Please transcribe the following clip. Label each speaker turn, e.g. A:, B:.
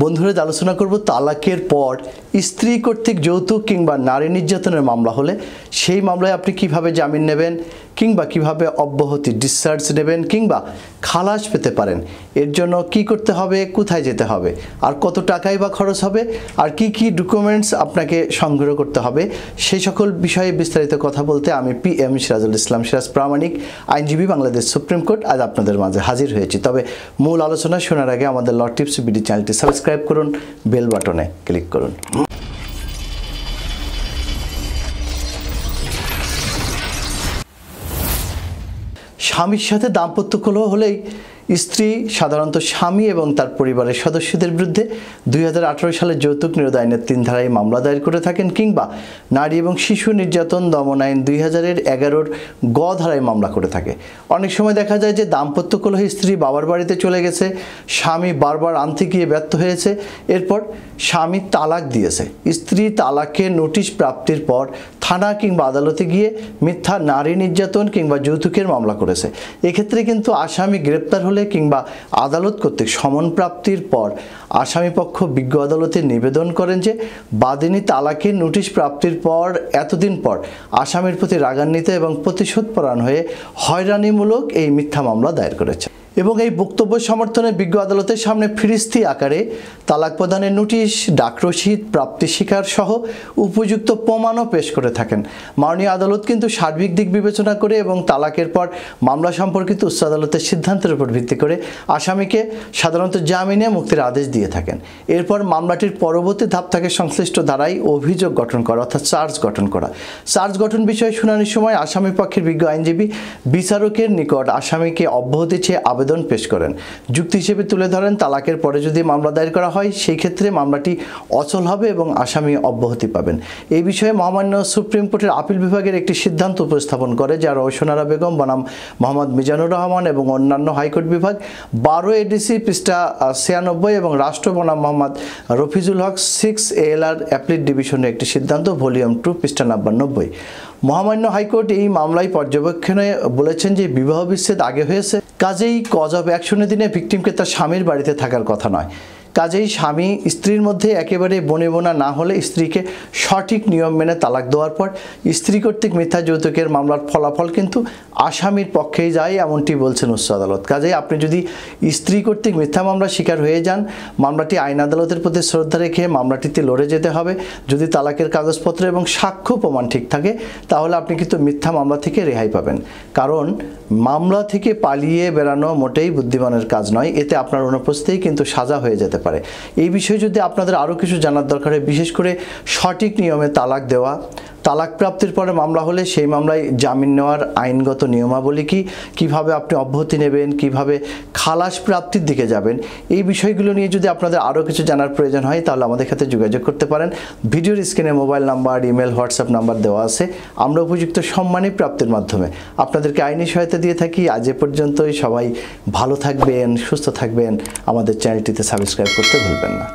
A: বন্ধুরা আলোচনা করব তালাকের পর স্ত্রী কর্তৃক যৌতুক কিংবা নারী নির্যাতনের মামলা হলে সেই মামলায় আপনি কিভাবে জামিন নেবেন কিংবা কিভাবে অব্যাহতি ডিসচার্জ নেবেন কিংবা খালাস পেতে পারেন। এর জন্য কি করতে হবে, কোথায় যেতে হবে, আর কত টাকাই বা খরচ হবে, আর কি কি ডকুমেন্টস আপনাকে সংগ্রহ করতে হবে, সেই সকল বিষয়ে বিস্তারিত কথা বলতে আমি PM সিরাজুল ইসলাম সিরাজ প্রামাণিক আইনজীবী, বাংলাদেশ সুপ্রিম কোর্ট আজ আপনাদের মাঝে হাজির হয়েছি। তবে মূল আলোচনা শোনার আগে আমাদের ল টিপস বিডি চ্যানেলটি সাবস্ক্রাইব করুন, বেল বাটনে ক্লিক করুন। স্বামীর সাথে দাম্পত্য কলহ হলেই স্ত্রী সাধারণত স্বামী এবং তার পরিবারের সদস্যদের বিরুদ্ধে 2018 সালের যৌতুক নিরোধ আইনের 3 ধারায় মামলা দায়ের করে থাকেন কিংবা নারী এবং শিশু নির্যাতন দমন আইন 2011 গ ধারায় মামলা করে থাকে। অনেক সময় দেখা যায় যে দাম্পত্য কলহে স্ত্রী বাবার বাড়িতে চলে গেছে, স্বামী বারবার আনতে গিয়ে ব্যর্থ হয়েছে, এরপর স্বামী তালাক দিয়েছে। স্ত্রী তালাকের নোটিশ প্রাপ্তির পর থানা কিংবা আদালতে গিয়ে মিথ্যা নারী নির্যাতন কিংবা যৌতুকের মামলা করেছে। এক্ষেত্রে কিন্তু আসামি গ্রেপ্তার হলে কিংবা আদালত কর্তৃক সমন প্রাপ্তির পর আসামি পক্ষ বিজ্ঞ আদালতে নিবেদন করেন যে বাদীনি তালাকের নোটিশ প্রাপ্তির পর এতদিন পর আসামির প্রতি রাগান্বিত এবং প্রতিশোধপরায়ণ হয়ে হয়রানিমূলক এই মিথ্যা মামলা দায়ের করেছে এবং এই বক্তব্য সমর্থনে বিজ্ঞ আদালতের সামনে ফিরিস্তি আকারে তালাক প্রদানের নোটিশ, ডাক রসিদ, প্রাপ্তি স্বীকার সহ উপযুক্ত প্রমাণও পেশ করে থাকেন। মাননীয় আদালত কিন্তু সার্বিক দিক বিবেচনা করে এবং তালাকের পর মামলা সম্পর্কিত উচ্চ আদালতের সিদ্ধান্তের উপর ভিত্তি করে আসামিকে সাধারণত জামিনে মুক্তির আদেশ দিয়ে থাকেন। এরপর মামলাটির পরবর্তী ধাপ থাকে সংশ্লিষ্ট ধারায় অভিযোগ গঠন করা অর্থাৎ চার্জ গঠন করা। চার্জ গঠন বিষয়ে শুনানির সময় আসামি পক্ষের বিজ্ঞ আইনজীবী বিচারকের নিকট আসামিকে অব্যাহতি চেয়ে আবেদন পেশ করেন। যুক্তি হিসেবে তুলে ধরেন তালাকের পরে যদি মামলা দায়ের করা হয় সেই ক্ষেত্রে মামলাটি অচল হবে এবং আসামি অব্যাহতি পাবেন। এই বিষয়ে মহামান্য সুপ্রিম কোর্টের আপিল বিভাগের একটি সিদ্ধান্ত উপস্থাপন করে যা রওশনারা বেগম বনাম মোহাম্মদ মিজানুর রহমান এবং অন্যান্য হাইকোর্ট বিভাগ 12 ADC পৃষ্ঠা 96 এবং রাষ্ট্র বনাম মোহাম্মদ রফিজুল হক 6 ALR অ্যাপিলেট ডিভিশনের একটি সিদ্ধান্ত ভলিউম 2 পৃষ্ঠা নাম্বার 90। মহামান্য হাইকোর্ট এই মামলায় পর্যবেক্ষণে বলেছেন যে বিবাহ বিচ্ছেদ আগে হয়েছে, কাজেই কজ অফ অ্যাকশনের দিনে ভিকটিমকে তার স্বামীর বাড়িতে থাকার কথা নয়। কাজেই স্বামী স্ত্রীর মধ্যে একেবারে বনেবনা না হলে স্ত্রীকে সঠিক নিয়ম মেনে তালাক দেওয়ার পর স্ত্রী কর্তৃক মিথ্যা যৌতুকের মামলার ফলাফল কিন্তু আসামির পক্ষেই যায়, এমনটি বলছেন উচ্চ আদালত। কাজেই আপনি যদি স্ত্রী কর্তৃক মিথ্যা মামলার শিকার হয়ে যান, মামলাটি আইন আদালতের প্রতি শ্রদ্ধা রেখে মামলাটিতে লড়ে যেতে হবে। যদি তালাকের কাগজপত্র এবং সাক্ষ্য প্রমাণ ঠিক থাকে তাহলে আপনি কিন্তু মিথ্যা মামলা থেকে রেহাই পাবেন, কারণ মামলা থেকে পালিয়ে বেড়ানো মোটেই বুদ্ধিমানের কাজ নয়। এতে আপনার অনুপস্থিতিই কিন্তু সাজা হয়ে যেতে পারে। এই বিষয়ে যদি আপনাদের আরও কিছু জানার দরকার হয়, বিশেষ করে সঠিক নিয়মে তালাক দেওয়া, তালাক প্রাপ্তির পরে মামলা হলে সেই মামলায় জামিন নেওয়ার আইনগত নিয়মাবলী কি, কিভাবে আপনি অব্যাহতি নেবেন, কিভাবে খালাস প্রাপ্তির দিকে যাবেন, এই বিষয়গুলো নিয়ে যদি আপনাদের আরও কিছু জানার প্রয়োজন হয় তাহলে আমাদের সাথে যোগাযোগ করতে পারেন। ভিডিওর স্ক্রিনে mobile number, email, WhatsApp number দেওয়া আছে। আমরা উপযুক্ত সম্মানী প্রাপ্তির মাধ্যমে আপনাদেরকে আইনি সহায়তা দিয়ে থাকি। আজ এ পর্যন্তই। সবাই ভালো থাকবেন, সুস্থ থাকবেন। আমাদের চ্যানেলটিতে সাবস্ক্রাইব করতে ভুলবেন না।